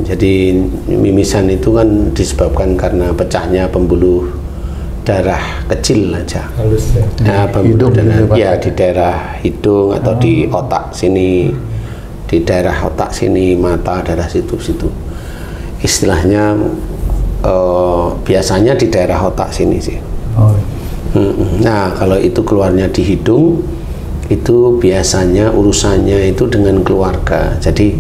Jadi mimisan itu kan disebabkan karena pecahnya pembuluh darah kecil aja. Halus ya. Nah, pembuluh darah gitu, ya di daerah hidung atau di otak sini, di daerah otak sini, mata, daerah situ. Istilahnya biasanya di daerah otak sini sih. Oh. Nah, kalau itu keluarnya di hidung, itu biasanya urusannya itu dengan keluarga. Jadi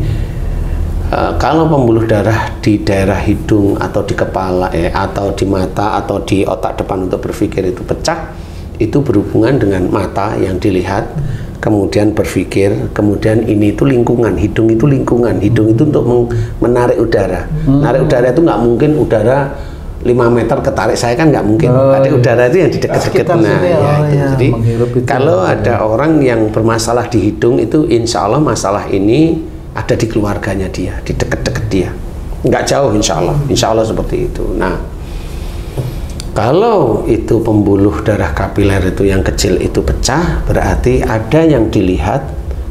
kalau pembuluh darah di daerah hidung atau di kepala atau di mata atau di otak depan untuk berpikir itu pecah, itu berhubungan dengan mata yang dilihat, kemudian berpikir, kemudian ini itu lingkungan, hidung itu lingkungan, hidung itu untuk menarik udara. Menarik udara itu nggak mungkin udara 5 meter ketarik saya kan nggak mungkin. Ada udara itu yang di dekat-dekat. Nah, jadi kalau ada orang yang bermasalah di hidung itu, insya Allah masalah ini ada di keluarganya dia, di dekat-dekat dia, nggak jauh insya Allah seperti itu. Nah, kalau itu pembuluh darah kapiler itu yang kecil itu pecah, berarti ada yang dilihat,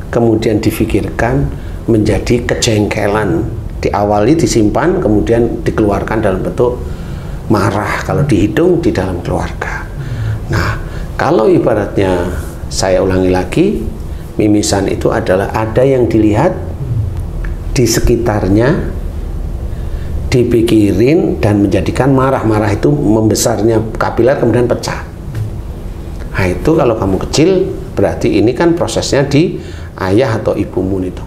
kemudian difikirkan menjadi kejengkelan, diawali disimpan, kemudian dikeluarkan dalam bentuk marah. Kalau di hidung, di dalam keluarga. Nah, kalau ibaratnya saya ulangi lagi, mimisan itu adalah ada yang dilihat di sekitarnya, dipikirin dan menjadikan marah itu membesarnya kapiler kemudian pecah. Nah, itu kalau kamu kecil berarti ini kan prosesnya di ayah atau ibumu itu.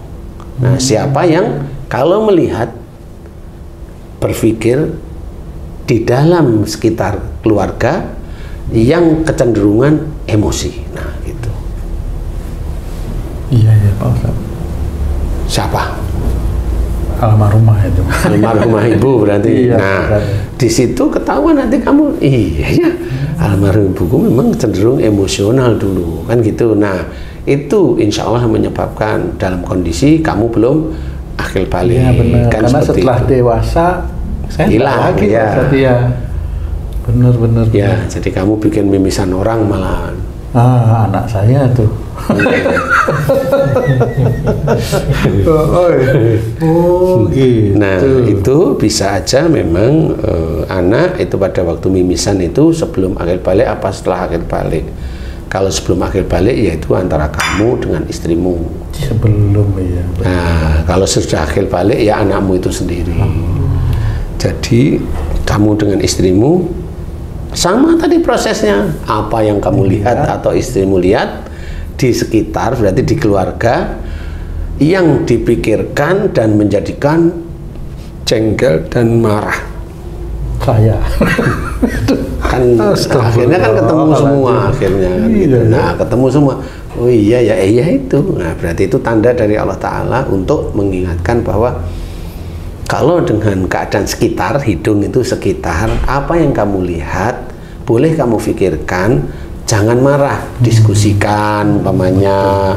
Nah, siapa yang kalau melihat berpikir di dalam sekitar keluarga yang kecenderungan emosi. Nah, gitu. Iya Pak Ustadz. Siapa? Almarhumah itu. Almarhumah ibu berarti. Iya, nah, di situ ketahuan nanti kamu, iya ya, almarhum ibuku memang cenderung emosional dulu, kan gitu. Nah, itu insya Allah menyebabkan dalam kondisi kamu belum akil balik. Iya benar. Kan karena setelah itu dewasa, saya hilang lagi, ya. Ya. Benar. Ya, jadi kamu bikin mimisan orang malahan. Anak saya tuh. Gitu. Nah, itu bisa aja memang anak itu pada waktu mimisan itu sebelum akil balik apa setelah akil balik. Kalau sebelum akil balik yaitu antara kamu dengan istrimu. Sebelum ya. Nah, kalau sudah akil balik ya anakmu itu sendiri. Jadi kamu dengan istrimu sama tadi prosesnya, apa yang kamu lihat atau istrimu lihat di sekitar, berarti di keluarga, yang dipikirkan dan menjadikan jengkel dan marah. Saya kan akhirnya kan ketemu semua akhirnya kan gitu. Nah, ketemu semua. Oh iya ya, iya itu. Nah, berarti itu tanda dari Allah Ta'ala untuk mengingatkan bahwa kalau dengan keadaan sekitar, hidung itu sekitar, apa yang kamu lihat, boleh kamu pikirkan, jangan marah, diskusikan, umpamanya,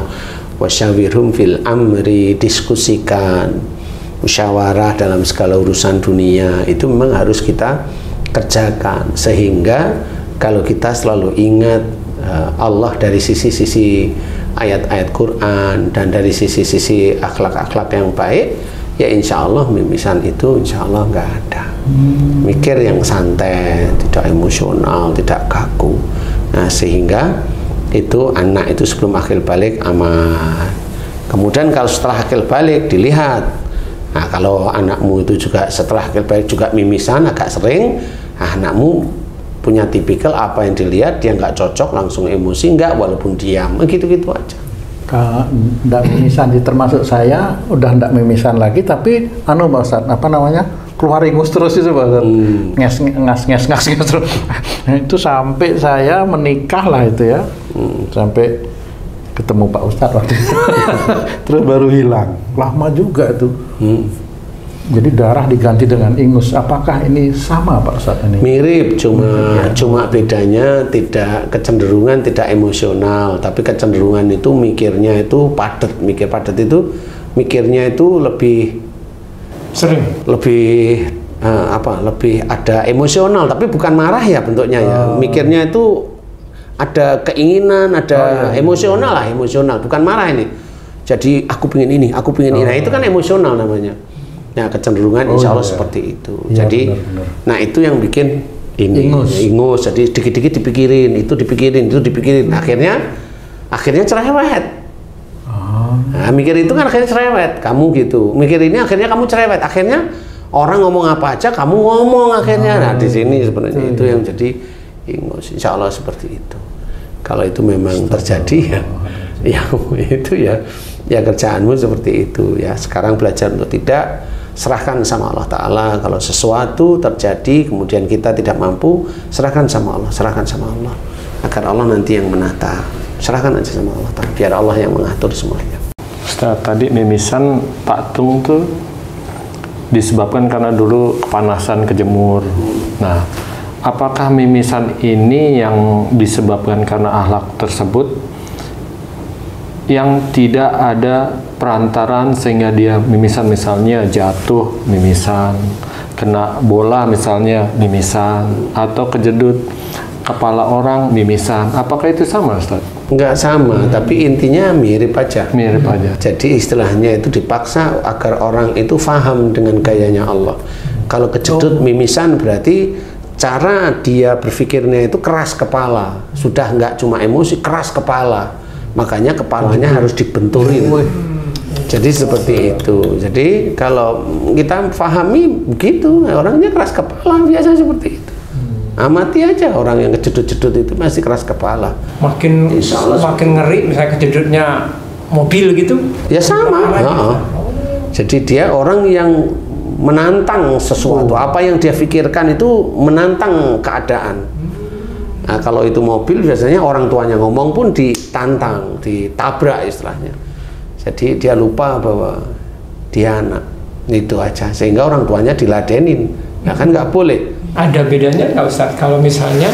wasyawirhum fil amri, diskusikan, musyawarah dalam segala urusan dunia, itu memang harus kita kerjakan, sehingga kalau kita selalu ingat Allah dari sisi-sisi ayat-ayat Quran, dan dari sisi-sisi akhlak-akhlak yang baik, ya insya Allah mimisan itu insya Allah nggak ada. Mikir yang santai, tidak emosional, tidak kaku. Nah, sehingga itu anak itu sebelum akil balik aman. Kemudian kalau setelah akil balik dilihat, nah kalau anakmu itu juga setelah akil balik juga mimisan agak sering, nah, anakmu punya tipikal apa yang dilihat dia nggak cocok langsung emosi, nggak, walaupun diam, gitu-gitu aja. Nggak mimisan, termasuk saya udah nggak mimisan lagi, tapi Pak Ustadz, apa namanya, keluar ingus terus itu Pak Ustadz. Nges terus. Nah, itu sampai saya menikah lah itu ya, sampai ketemu Pak Ustadz waktu itu. Terus baru hilang, lama juga tuh. Jadi darah diganti dengan ingus. Apakah ini sama Pak Ustadz ini? Mirip, cuma bedanya tidak kecenderungan, tidak emosional, tapi kecenderungan itu mikirnya itu padat. Mikir padat itu mikirnya itu lebih sering, lebih lebih ada emosional, tapi bukan marah ya bentuknya ya. Mikirnya itu ada keinginan, ada emosional lah, emosional, bukan marah ini. Jadi aku pengen ini, aku pengen ini. Nah, itu kan emosional namanya. Ya kecenderungan insya Allah seperti itu. Ya, jadi, benar. nah itu yang bikin ini ingus. Jadi dikit-dikit dipikirin, itu dipikirin. Akhirnya cerewet. Nah, mikir itu kan akhirnya cerewet. Kamu gitu, mikir ini akhirnya kamu cerewet. Akhirnya orang ngomong apa aja, kamu ngomong akhirnya. Nah di sini sebenarnya itu yang jadi ingus. Insya Allah seperti itu. Kalau itu memang terjadi ya itu ya kerjaanmu seperti itu ya. Sekarang belajar untuk tidak, serahkan sama Allah Ta'ala. Kalau sesuatu terjadi kemudian kita tidak mampu, serahkan sama Allah agar Allah nanti yang menata. Serahkan aja sama Allah Ta'ala, biar Allah yang mengatur semuanya. Ustaz, tadi mimisan Pak Tung tuh disebabkan karena dulu kepanasan kejemur. Nah, apakah mimisan ini yang disebabkan karena akhlak tersebut yang tidak ada perantaran sehingga dia mimisan, misalnya jatuh mimisan, kena bola misalnya mimisan, atau kejedut kepala orang mimisan? Apakah itu sama, Ustaz? Enggak sama, tapi intinya mirip aja. Mirip aja. Jadi istilahnya itu dipaksa agar orang itu faham dengan gayanya Allah. Kalau kejedut mimisan berarti cara dia berpikirnya itu keras kepala. Sudah enggak cuma emosi, keras kepala. Makanya kepalanya harus dibenturin. Jadi seperti itu. Jadi kalau kita pahami begitu, orangnya keras kepala biasa seperti itu. Amati aja orang yang kejedut-jedut itu masih keras kepala. Makin ngeri misalnya kejedutnya mobil gitu. Ya sama. Jadi dia orang yang menantang sesuatu. Apa yang dia pikirkan itu menantang keadaan. Nah, kalau itu mobil biasanya orang tuanya ngomong pun ditantang, ditabrak istilahnya. Jadi dia lupa bahwa dia anak, itu aja. Sehingga orang tuanya diladenin. Nah kan nggak boleh. Ada bedanya nggak Ustadz kalau misalnya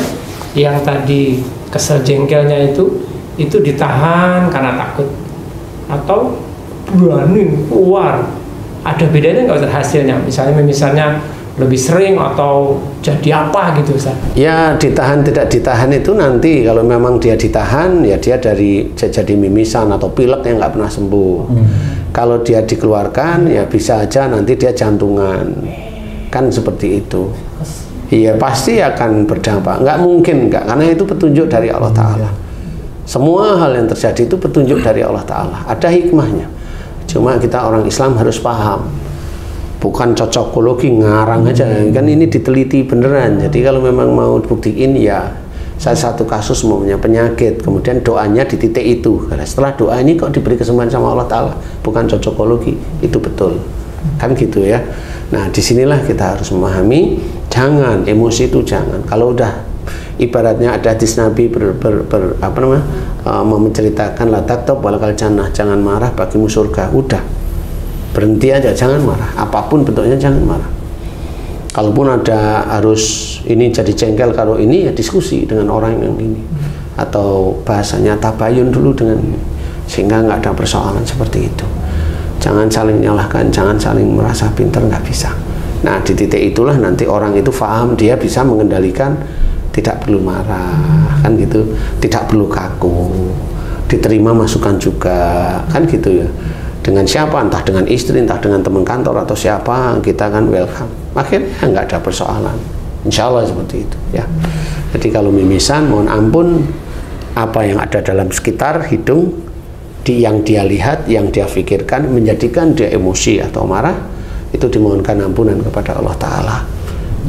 yang tadi kesel jengkelnya itu ditahan karena takut atau berani keluar? Ada bedanya nggak Ustadz hasilnya? Misalnya lebih sering atau jadi apa gitu Ustaz? Ya ditahan tidak ditahan itu nanti kalau memang dia ditahan ya dia jadi mimisan atau pilek yang nggak pernah sembuh. Kalau dia dikeluarkan ya bisa aja nanti dia jantungan, kan seperti itu. Iya pasti akan berdampak, nggak mungkin nggak, karena itu petunjuk dari Allah Ta'ala. Semua hal yang terjadi itu petunjuk dari Allah Ta'ala, ada hikmahnya. Cuma kita orang Islam harus paham. Bukan cocokologi ngarang aja, kan ini diteliti beneran. Jadi kalau memang mau buktiin ya, saya satu kasus maunya penyakit, kemudian doanya di titik itu. Karena setelah doa ini kok diberi kesempatan sama Allah Ta'ala, bukan cocokologi, itu betul. Kan gitu ya. Nah disinilah kita harus memahami, jangan emosi itu jangan. Kalau udah ibaratnya ada hadis Nabi menceritakan la taktab walakal jannah, jangan marah bagimu surga, udah. Berhenti aja, jangan marah. Apapun bentuknya jangan marah. Kalaupun ada harus ini jadi jengkel kalau ini ya diskusi dengan orang yang ini. Atau bahasanya tabayun dulu dengan ini. Sehingga nggak ada persoalan seperti itu. Jangan saling menyalahkan, jangan saling merasa pintar, nggak bisa. Nah di titik itulah nanti orang itu paham, dia bisa mengendalikan, tidak perlu marah, kan gitu. Tidak perlu kaku, diterima masukan juga, kan gitu ya. Dengan siapa, entah dengan istri, entah dengan teman kantor atau siapa, kita kan welcome. Akhirnya nggak ada persoalan, insya Allah seperti itu ya. Jadi kalau mimisan, mohon ampun, apa yang ada dalam sekitar hidung, yang dia lihat, yang dia pikirkan, menjadikan dia emosi atau marah, itu dimohonkan ampunan kepada Allah Ta'ala,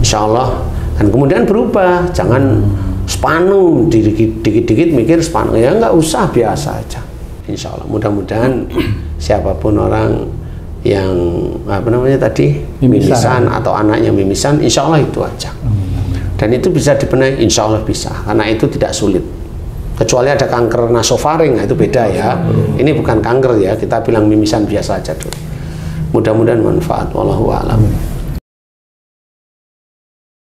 insya Allah. Dan kemudian berubah, jangan sepaneng, dikit-dikit mikir sepaneng, ya nggak usah, biasa aja. Insya Allah, mudah-mudahan siapapun orang yang mimisan atau anaknya mimisan, insya Allah itu aja. Dan itu bisa dibenahi, insya Allah bisa, karena itu tidak sulit. Kecuali ada kanker nasofaring, nah itu beda ya. Ini bukan kanker ya, kita bilang mimisan biasa aja dulu. Mudah-mudahan manfaat, wallahu a'lam.